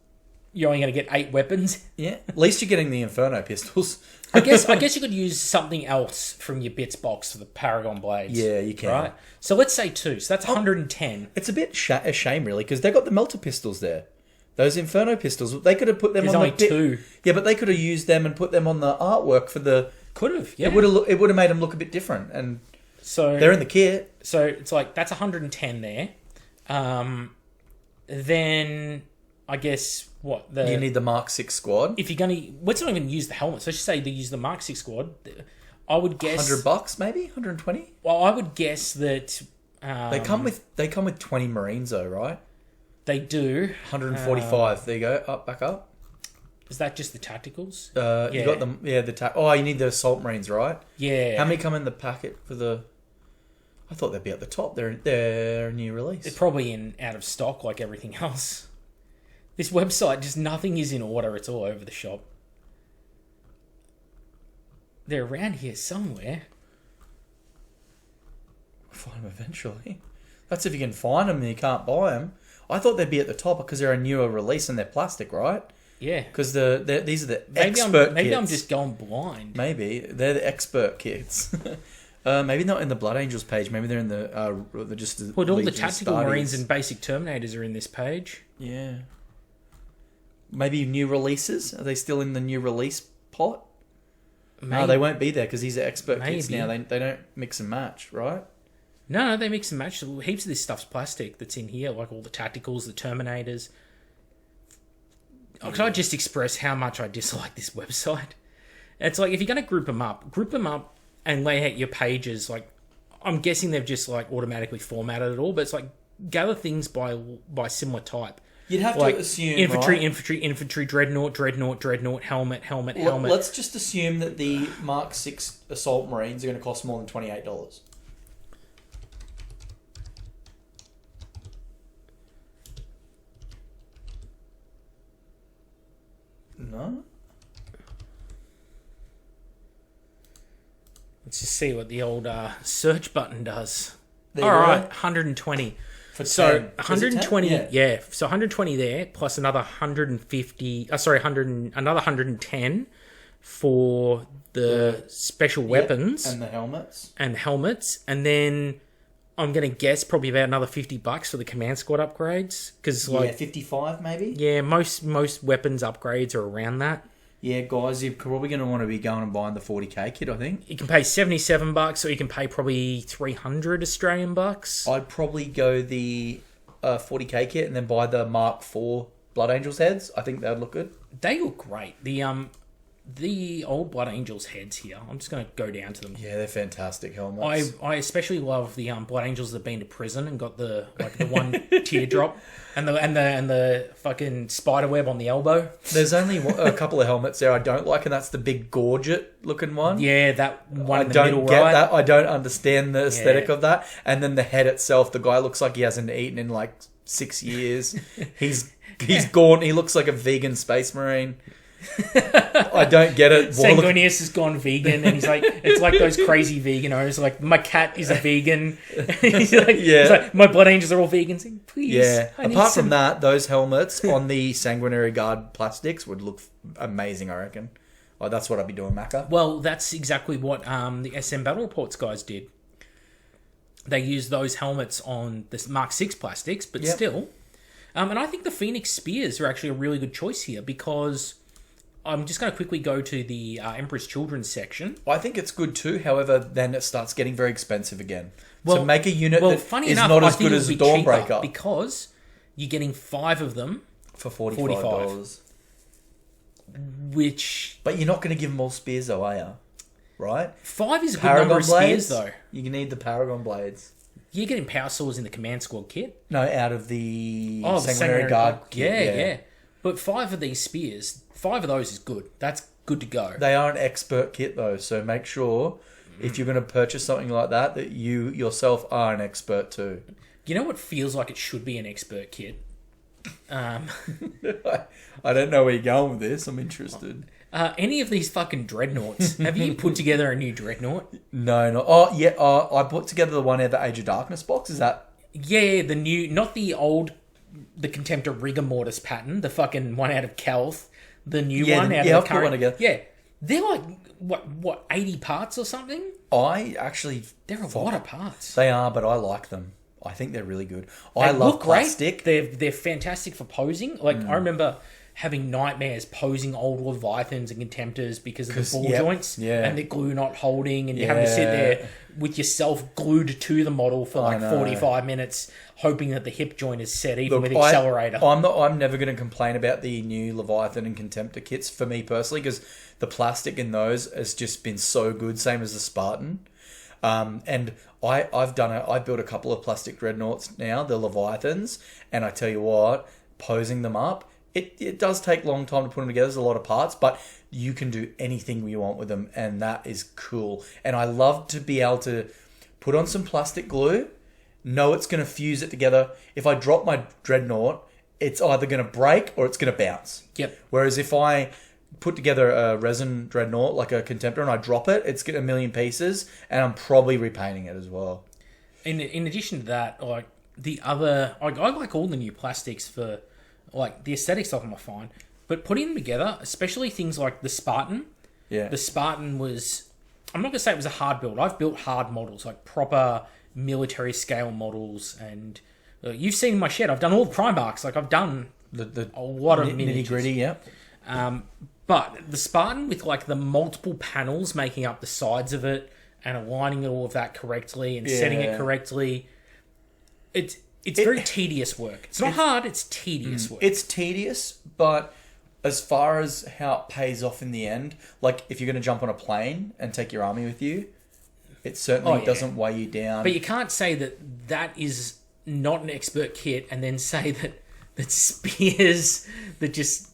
you're only going to get 8 weapons. Yeah, at least you're getting the Inferno pistols. I guess you could use something else from your bits box for the Paragon blades. Yeah, you can. Right. So let's say 2. So that's 110. It's a bit a shame, really, because they got the melter pistols there. Those Inferno pistols, they could have put them on only the 2. Yeah, but they could have used them and put them on the artwork for the. Could have. Yeah. It would have made them look a bit different, and so they're in the kit. So it's like that's 110 there. Then I guess you need the Mark 6 squad. If you're gonna, let's not even use the helmet. So let's just say they use the Mark 6 squad. I would guess $100 maybe 120. Well, I would guess that they come with 20 Marines though, right? They do. 145. There you go. Back up. Is that just the tacticals? You got them. Yeah, you need the Assault Marines, right? Yeah. How many come in the packet for the? I thought they'd be at the top. They're a new release. They're probably out of stock like everything else. This website, just nothing is in order. It's all over the shop. They're around here somewhere. Find them eventually. That's if you can find them and you can't buy them. I thought they'd be at the top because they're a newer release and they're plastic, right? Yeah. Because these are the expert kits. Maybe I'm just going blind. Maybe. They're the expert kits. Maybe not in the Blood Angels page. Maybe they're in the just the all Legion the tactical Astartes. Marines and basic Terminators are in this page. Yeah. Maybe new releases? Are they still in the new release pot? Maybe. No, they won't be there because these are expert kits now. They don't mix and match, right? No, they mix and match. Heaps of this stuff's plastic that's in here, like all the tacticals, the Terminators. Could I just express how much I dislike this website? It's like, if you're going to group them up and lay out your pages. Like, I'm guessing they've just like automatically formatted it all, but it's like gather things by similar type. You'd have like to assume infantry, dreadnought, helmet. Let's just assume that the Mark 6 Assault Marines are going to cost more than $28. No. Let's just see what the old search button does. All right, 120. So 120, yeah. So 120 there, plus another 150. Another 110 for the special weapons and the helmets, and then I'm gonna guess probably about another $50 for the command squad upgrades. Because 55 maybe. Yeah, most weapons upgrades are around that. Yeah, guys, you're probably going to want to be going and buying the 40k kit, I think. You can pay $77, or you can pay probably 300 Australian bucks. I'd probably go the 40k kit and then buy the Mark 4 Blood Angels heads. I think that'd look good. They look great. The the old Blood Angels heads here. I'm just going to go down to them. Yeah, they're fantastic helmets. I especially love the Blood Angels that have been to prison and got the one teardrop and the fucking spider web on the elbow. There's only a couple of helmets there I don't like, and that's the big gorget looking one. Yeah, that one in the don't middle get right. that. I don't understand the aesthetic of that. And then the head itself, the guy looks like he hasn't eaten in like 6 years. He's gaunt. He looks like a vegan space marine. I don't get it. Sanguinary has gone vegan, and he's like, it's like those crazy veganos. Like, my cat is a vegan. he's like, my Blood Angels are all vegans. Like, please. Yeah. Apart from that, those helmets on the Sanguinary Guard plastics would look amazing, I reckon. Like, that's what I'd be doing, Macca. Well, that's exactly what the SM Battle Reports guys did. They used those helmets on the Mark 6 plastics, but still. And I think the Phoenix Spears are actually a really good choice here, because I'm just going to quickly go to the Emperor's Children's section. I think it's good too. However, then it starts getting very expensive again. Well, so make a unit that is not as good as a Dawnbreaker. Because you're getting 5 of them for $45. But you're not going to give them all spears though, are you? Right? 5 is a good number of spears though. You need the Paragon blades. You're getting power swords in the Command Squad kit. No, out of the Sanguinary Guard kit. Yeah. But 5 of these spears, 5 of those is good. That's good to go. They are an expert kit though, so make sure if you're going to purchase something like that, that you yourself are an expert too. You know what feels like it should be an expert kit? I don't know where you're going with this. I'm interested. Any of these fucking dreadnoughts? Have you put together a new dreadnought? No. Oh, yeah. I put together the one out of the Age of Darkness box. Is that? Yeah, the new, not the old, the Contemptor Rigor Mortis pattern, the fucking one out of Kelth, the new one out of the current. One together. Yeah, they're like what 80 parts or something. They're a lot of parts. They are, but I like them. I think they're really good. I love plastic. They're fantastic for posing. Like I remember having nightmares posing old Leviathans and Contemptors because of the ball joints and the glue not holding, and you're having to sit there with yourself glued to the model for like 45 minutes, hoping that the hip joint is set, even with the accelerator. I'm never going to complain about the new Leviathan and Contemptor kits for me personally, because the plastic in those has just been so good, same as the Spartan. And I built a couple of plastic dreadnoughts now, the Leviathans, and I tell you what, posing them up, it does take a long time to put them together. There's a lot of parts, but you can do anything you want with them, and that is cool. And I love to be able to put on some plastic glue, know it's going to fuse it together. If I drop my dreadnought, it's either going to break or it's going to bounce. Yep. Whereas if I put together a resin dreadnought, like a Contemptor, and I drop it, it's getting a million pieces, and I'm probably repainting it as well. In addition to that, like I like all the new plastics for, like, the aesthetics of them are fine, but putting them together, especially things like the Spartan. Yeah. The Spartan was, I'm not going to say it was a hard build. I've built hard models, like proper military scale models, and you've seen my shed. I've done all the Primarchs. Like, I've done a lot of nitty gritty, yeah. But the Spartan, with like the multiple panels making up the sides of it and aligning all of that correctly and setting it correctly, it's very tedious work. It's not hard, it's tedious work. It's tedious, but as far as how it pays off in the end, like if you're going to jump on a plane and take your army with you, it certainly doesn't weigh you down. But you can't say that is not an expert kit and then say that spears that just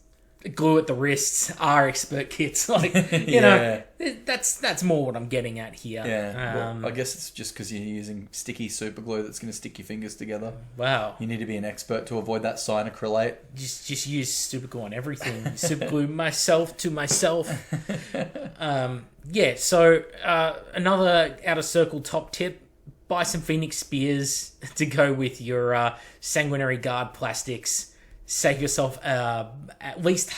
glue at the wrists are expert kits. Like, you know, that's more what I'm getting at here. Yeah. Well, I guess it's just because you're using sticky super glue that's going to stick your fingers together. Wow. You need to be an expert to avoid that cyanoacrylate. Just use super glue on everything. Super glue myself to myself. So another outer circle top tip: buy some Phoenix Spears to go with your Sanguinary Guard plastics. Save yourself at least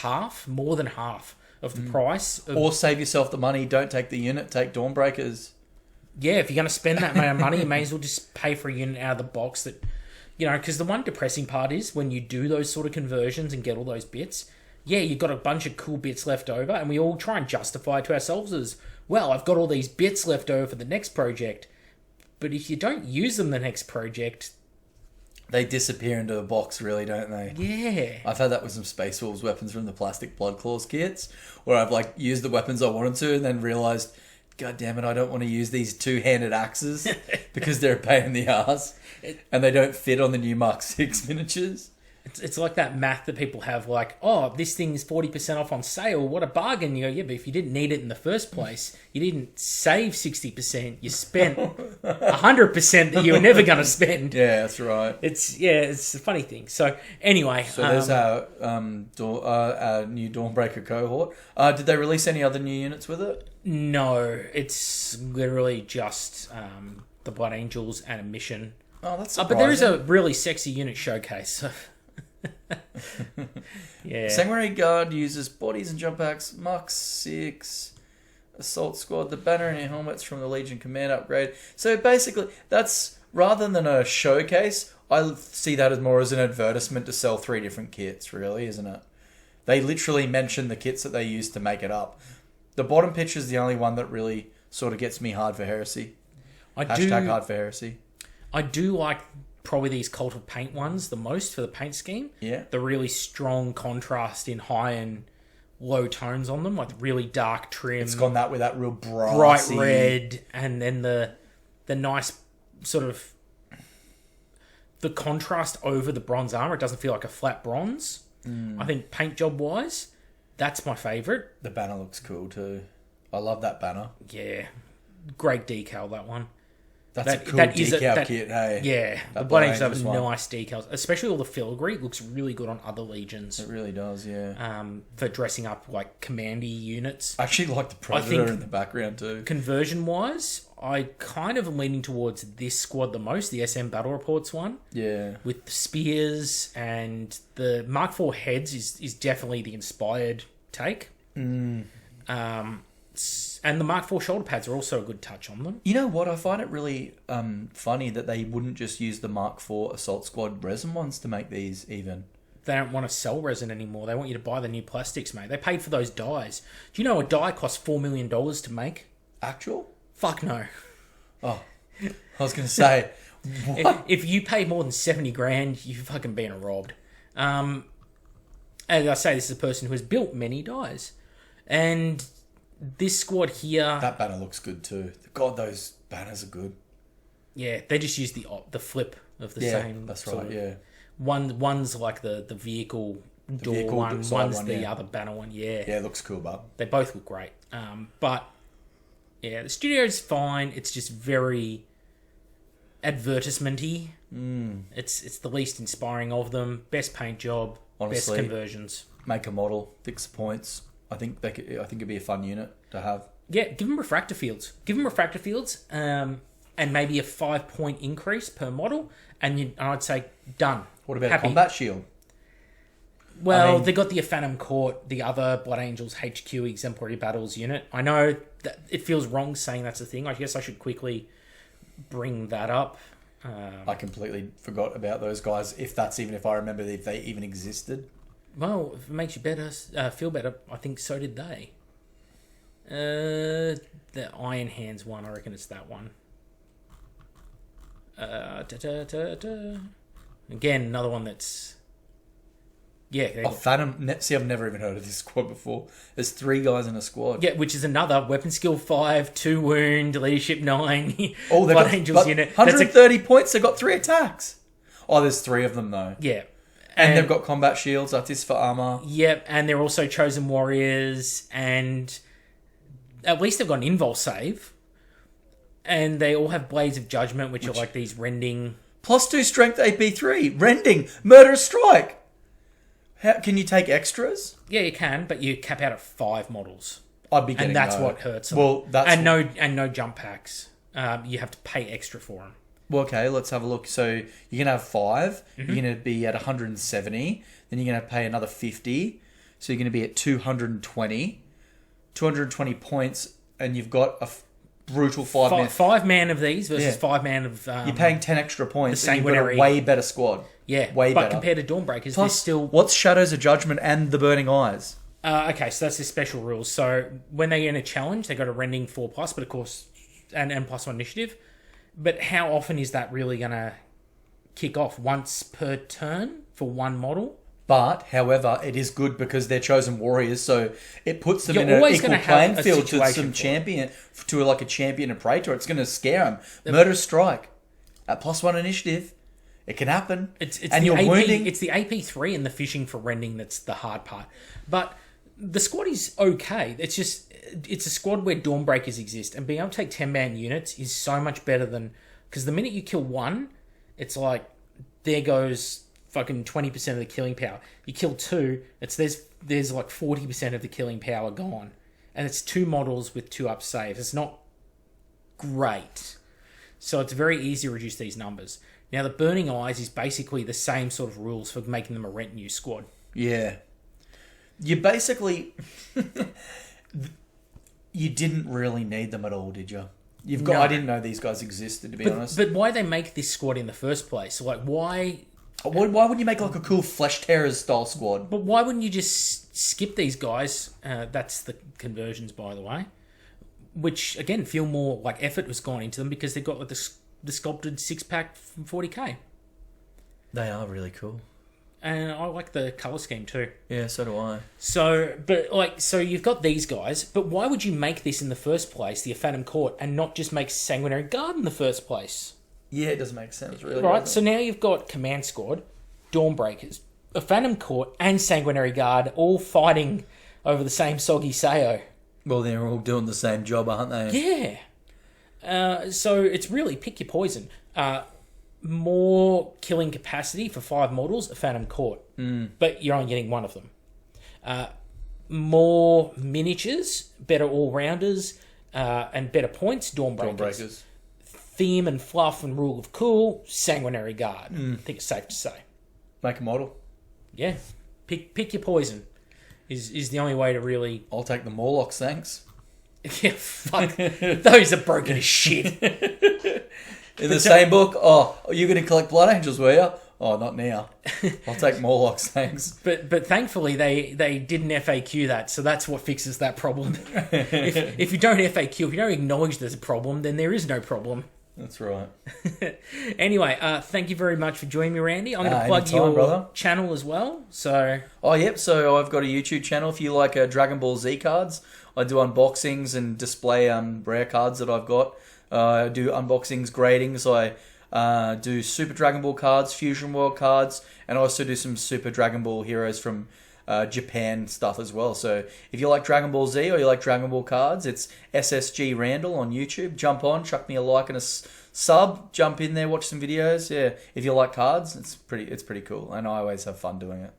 more than half of the price. Or save yourself the money. Don't take the unit. Take Dawnbreakers. Yeah, if you're going to spend that amount of money, you may as well just pay for a unit out of the box. That, you know, because the one depressing part is when you do those sort of conversions and get all those bits, you've got a bunch of cool bits left over, and we all try and justify to ourselves as, well, I've got all these bits left over for the next project. But if you don't use them the next project, They disappear into a box, really, don't they? Yeah. I've had that with some Space Wolves weapons from the plastic Blood Claws kits, where I've like used the weapons I wanted to and then realised, God damn it, I don't want to use these two-handed axes because they're a pain in the ass and they don't fit on the new Mark 6 miniatures. It's like that math that people have, like, oh, this thing's 40% off on sale. What a bargain. You go, yeah, but if you didn't need it in the first place, you didn't save 60%. You spent 100% that you were never going to spend. Yeah, that's right. It's a funny thing. So, anyway. So there's our new Dawnbreaker cohort. Did they release any other new units with it? No, it's literally just the Blood Angels and a mission. Oh, that's surprising. But there is a really sexy unit showcase. So. Yeah. Sanguinary Guard uses bodies and jump packs, Mark 6, Assault Squad, the banner and helmets from the Legion Command upgrade. So basically, that's, rather than a showcase, I see that as more as an advertisement to sell 3 different kits, really, isn't it? They literally mention the kits that they use to make it up. The bottom picture is the only one that really sort of gets me hard for heresy. Hashtag hard for heresy. I do like probably these Cult of Paint ones the most for the paint scheme. Yeah. The really strong contrast in high and low tones on them, like really dark trim. It's gone that with that real bright red, and then the nice sort of the contrast over the bronze armor. It doesn't feel like a flat bronze. I think paint job wise, that's my favourite. The banner looks cool too. I love that banner. Yeah. Great decal, that one. That's a cool decal kit, hey? Yeah. The Blood Angels have nice decals. Especially all the filigree. It looks really good on other legions. It really does, yeah. For dressing up, like, commandy units. I actually like the Predator in the background, too. Conversion-wise, I kind of am leaning towards this squad the most, the SM Battle Reports one. Yeah. With the spears, and the Mark IV heads is definitely the inspired take. And the Mark IV shoulder pads are also a good touch on them. You know what? I find it really funny that they wouldn't just use the Mark IV Assault Squad resin ones to make these even. They don't want to sell resin anymore. They want you to buy the new plastics, mate. They paid for those dyes. Do you know a dye costs $4 million to make? Actual? Fuck no. Oh, I was going to say, what? If you pay more than 70 grand, you're fucking being robbed. As I say, this is a person who has built many dyes. And this squad here... That banner looks good too. God, those banners are good. Yeah, they just use the flip of the same... That's right, yeah. One's like the vehicle door one, one's the other banner one, yeah. Yeah, it looks cool, bub. They both look great. But, yeah, the studio's fine. It's just very advertisement-y. It's the least inspiring of them. Best paint job, honestly, best conversions. Make a model, fix the points. I think it'd be a fun unit to have. Yeah, give them refractor fields. And maybe a 5-point increase per model, and I'd say done. What about a combat shield? Well, they got the Phantom Court, the other Blood Angels HQ Exemplary Battles unit. I know that it feels wrong saying that's a thing. I guess I should quickly bring that up. I completely forgot about those guys. If I remember if they even existed. Well, if it makes you better, feel better, I think so did they. The Iron Hands one, I reckon it's that one. Again, another one that's... Yeah. Phantom... See, I've never even heard of this squad before. There's 3 guys in a squad. Yeah, which is another Weapon Skill 5, 2 Wound, Leadership 9. Oh, they've got Angels unit. 130 points, they've got 3 attacks. Oh, there's 3 of them, though. Yeah. And they've got combat shields, that is for armor. Yep, and they're also Chosen Warriors, and at least they've got an invul save. And they all have Blades of Judgment, which are like these rending... +2 strength AP3, rending, murderous strike. Can you take extras? Yeah, you can, but you cap out at 5 models. I'd be getting and that's what hurts them. Well, no jump packs. You have to pay extra for them. Well, okay, let's have a look. So you're going to have 5. You're going to be at 170. Then you're going to pay another 50. So you're going to be at 220. 220 points, and you've got a brutal 5-man. 5-man of these versus 5-man of... you're paying 10 extra points, the and you've got a way better squad. Yeah, way better. But compared to Dawnbreakers, plus, there's still... What's Shadows of Judgment and the Burning Eyes? Okay, so that's the special rules. So when they get in a challenge, they got a rending 4+, but of course... And +1 initiative. But how often is that really going to kick off once per turn for one model. But, however, it is good because they're chosen warriors, so it puts them You're in an always equal gonna have playing a field to situation some for champion, to like a champion and Praetor. It's going to scare them. Murderous Strike at +1 initiative. It can happen. It's and the you're AP, wounding. It's the AP3 and the fishing for rending that's the hard part. But the squad is okay. It's just it's a squad where Dawnbreakers exist, and being able to take 10-man units is so much better than, because the minute you kill one, it's like there goes fucking 20% of the killing power. You kill two, there's like 40% of the killing power gone, and it's 2 models with 2 up saves. It's not great, so it's very easy to reduce these numbers. Now, the Burning Eyes is basically the same sort of rules for making them a retinue squad. Yeah. You basically... you didn't really need them at all, did you? No. I didn't know these guys existed, to be honest. But why they make this squad in the first place? Like, why... Why wouldn't you make like a cool Flesh Terrors style squad? But why wouldn't you just skip these guys? That's the conversions, by the way. Which, again, feel more like effort was gone into them because they've got like the sculpted 6-pack from 40k. They are really cool. And I like the colour scheme too. Yeah, so do I. So you've got these guys, but why would you make this in the first place, the Phantom Court, and not just make Sanguinary Guard in the first place? Yeah, it doesn't make sense, really. Right, so now you've got Command Squad, Dawnbreakers, a Phantom Court, and Sanguinary Guard all fighting over the same soggy Sayo. Well, they're all doing the same job, aren't they? Yeah. So it's really pick your poison. More killing capacity for 5 models, a Phantom Court. But you're only getting 1 of them. More miniatures, better all-rounders, and better points, Dawnbreakers. Theme and fluff and rule of cool, Sanguinary Guard. I think it's safe to say. Make a model. Yeah. Pick your poison is the only way to really... I'll take the Morlocks, thanks. Yeah, fuck. Those are broken as shit. In the same book, you're going to collect Blood Angels, were you? Oh, not now. I'll take Morlocks, thanks. But thankfully they didn't FAQ that, so that's what fixes that problem. If you don't FAQ, if you don't acknowledge there's a problem, then there is no problem. That's right. Anyway, thank you very much for joining me, Randy. I'm going to plug your channel as well. So. Oh, yep. So I've got a YouTube channel. If you like Dragon Ball Z cards, I do unboxings and display rare cards that I've got. I do unboxings, gradings. I do Super Dragon Ball cards, Fusion World cards, and I also do some Super Dragon Ball heroes from Japan stuff as well. So if you like Dragon Ball Z or you like Dragon Ball cards, it's SSG Randall on YouTube. Jump on, chuck me a like and a sub. Jump in there, watch some videos. Yeah, if you like cards, it's pretty cool, and I always have fun doing it.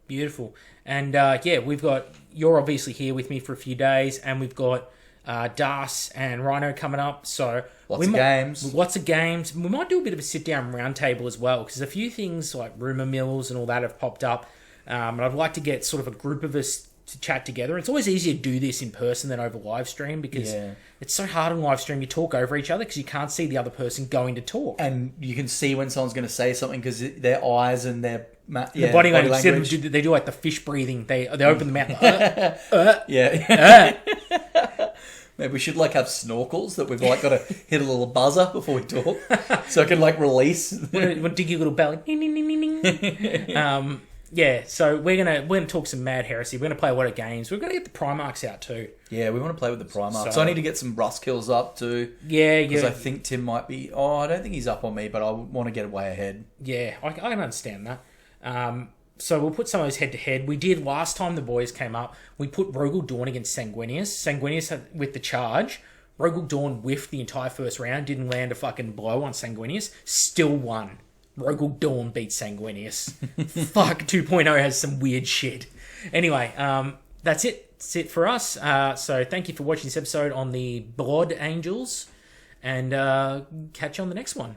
Beautiful. And you're obviously here with me for a few days, and we've got Das and Rhino coming up. So lots of games. We might do a bit of a sit down roundtable as well, because a few things like rumor mills and all that have popped up. And I'd like to get sort of a group of us to chat together. It's always easier to do this in person than over live stream, because it's so hard on live stream. You talk over each other because you can't see the other person going to talk. And you can see when someone's going to say something because their eyes and their body language. They do like the fish breathing. They open the mouth. Yeah. Maybe we should have snorkels that we've got to hit a little buzzer before we talk, so I can release. One diggy little bell. Yeah, so we're gonna talk some mad heresy. We're gonna play a lot of games. We're gonna get the Primarchs out too. Yeah, we want to play with the Primarchs. So I need to get some Rust kills up too. Yeah. Because I think Tim might be. Oh, I don't think he's up on me, but I want to get way ahead. Yeah, I can understand that. So we'll put some of those head to head. We did last time the boys came up. We put Rogel Dawn against Sanguinius. Sanguinius had, with the charge. Rogel Dawn whiffed the entire first round. Didn't land a fucking blow on Sanguinius. Still won. Rogel Dawn beat Sanguinius. Fuck, 2.0 has some weird shit. Anyway, that's it. That's it for us. So thank you for watching this episode on the Blood Angels. And catch you on the next one.